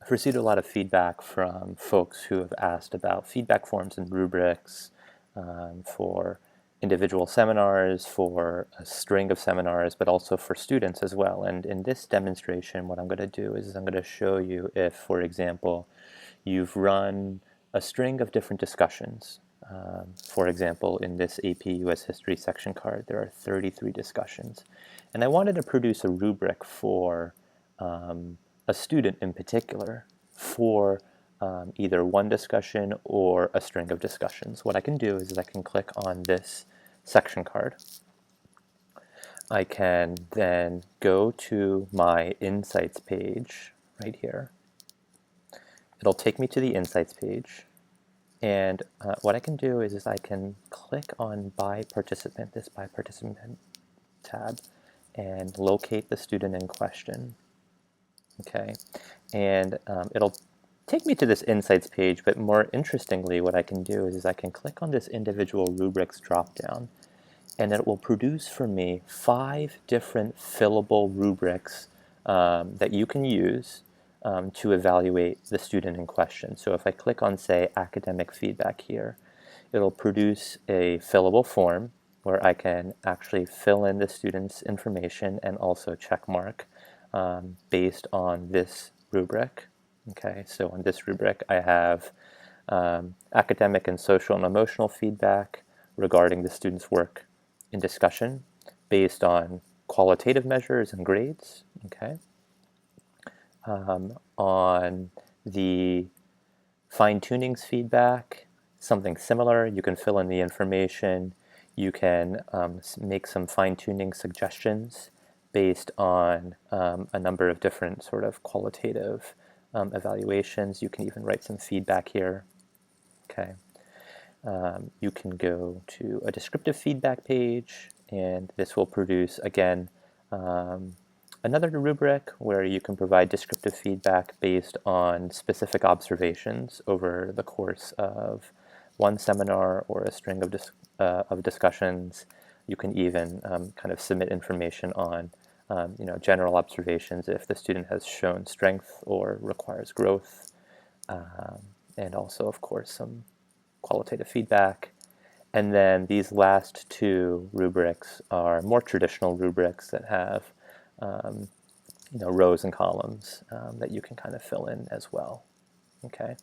I've received a lot of feedback from folks who have asked about feedback forms and rubrics for individual seminars, for a string of seminars, but also for students as well. And in this demonstration, what I'm going to do is I'm going to show you if, for example, you've run a string of different discussions. For example, in this AP US History section card, there are 33 discussions. And I wanted to produce a rubric for a student in particular for either one discussion or a string of discussions. What I can do is I can click on this section card. I can then go to my Insights page right here. It'll take me to the Insights page. And what I can do is I can click on By Participant, this By Participant tab, and locate the student in question. Okay, and it'll take me to this Insights page, but more interestingly, what I can do is I can click on this individual rubrics dropdown, and it will produce for me 5 different fillable rubrics that you can use to evaluate the student in question. So if I click on, say, academic feedback here, it'll produce a fillable form where I can actually fill in the student's information and also check mark based on this rubric. Okay, so on this rubric I have academic and social and emotional feedback regarding the student's work in discussion based on qualitative measures and grades. Okay. On the fine-tunings feedback, something similar. You can fill in the information. You can make some fine-tuning suggestions based on a number of different sort of qualitative evaluations. You can even write some feedback here. Okay. You can go to a descriptive feedback page, and this will produce, again, another rubric where you can provide descriptive feedback based on specific observations over the course of one seminar or a string of discussions. You can even kind of submit information on general observations if the student has shown strength or requires growth, and also, of course, some qualitative feedback. And then these last 2 rubrics are more traditional rubrics that have rows and columns that you can kind of fill in as well. Okay,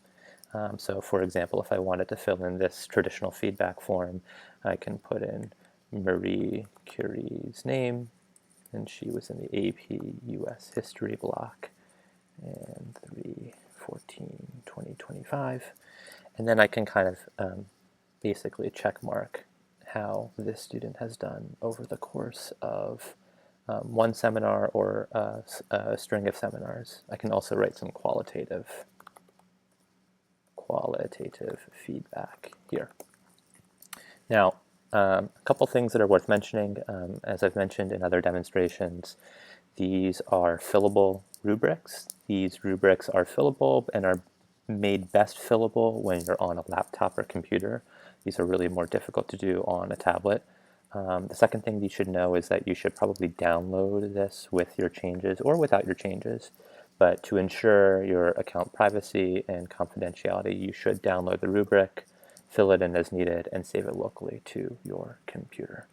so for example, if I wanted to fill in this traditional feedback form, I can put in Marie Curie's name, and she was in the AP US History block, and 3/14/2025, and then I can kind of basically check mark how this student has done over the course of one seminar or a string of seminars. I can also write some qualitative feedback here. Now, a couple things that are worth mentioning. As I've mentioned in other demonstrations, these are fillable rubrics. These rubrics are fillable and are made best fillable when you're on a laptop or computer. These are really more difficult to do on a tablet. The second thing you should know is that you should probably download this with your changes or without your changes. But to ensure your account privacy and confidentiality, you should download the rubric, fill it in as needed, and save it locally to your computer.